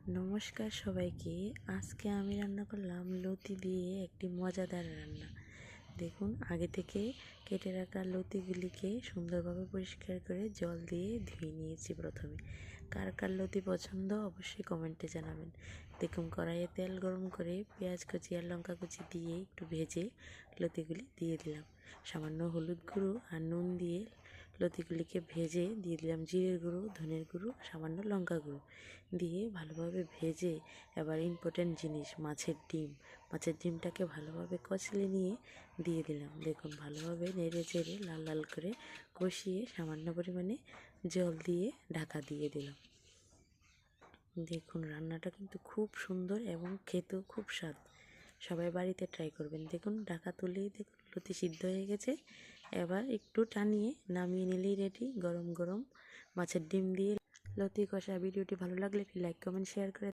নমস্কার সবাইকে। আজকে আমি রান্না করলাম লতি দিয়ে একটি মজাদার রান্না। দেখুন, আগে থেকে কেটে রাখা লতিগুলিকে সুন্দরভাবে পরিষ্কার করে জল দিয়ে ধুয়ে নিয়েছি প্রথমে। কার কার লতি পছন্দ অবশ্যই কমেন্টে জানাবেন। দেখুন, কড়াইয়ে তেল গরম করে পেঁয়াজ কুচি আর লঙ্কা কুচি দিয়ে একটু ভেজে লতিগুলি দিয়ে দিলাম। সামান্য হলুদ গুঁড়ো আর নুন দিয়ে লতিগুলিকে ভেজে দিয়ে দিলাম জিরের গুঁড়ো, ধনের গুঁড়ো, সামান্য লঙ্কা গুঁড়ো দিয়ে ভালোভাবে ভেজে এবার ইম্পর্টেন্ট জিনিস মাছের ডিমটাকে ভালোভাবে কষলে নিয়ে দিয়ে দিলাম। দেখুন, ভালোভাবে নেড়ে চেড়ে লাল লাল করে কষিয়ে সামান্য পরিমাণে জল দিয়ে ঢাকা দিয়ে দিলাম। দেখুন, রান্নাটা কিন্তু খুব সুন্দর এবং খেতেও খুব স্বাদ। সবাই বাড়িতে ট্রাই করবেন। দেখুন, ঢাকা তুলেই দেখুন লতি সিদ্ধ হয়ে গেছে। এবার একটু টানিয়ে নামিয়ে নিলেই রেডি গরম গরম মাছের ডিম দিয়ে লতি কষা। ভিডিওটি ভালো লাগলে একটি লাইক, কমেন্ট, শেয়ার করে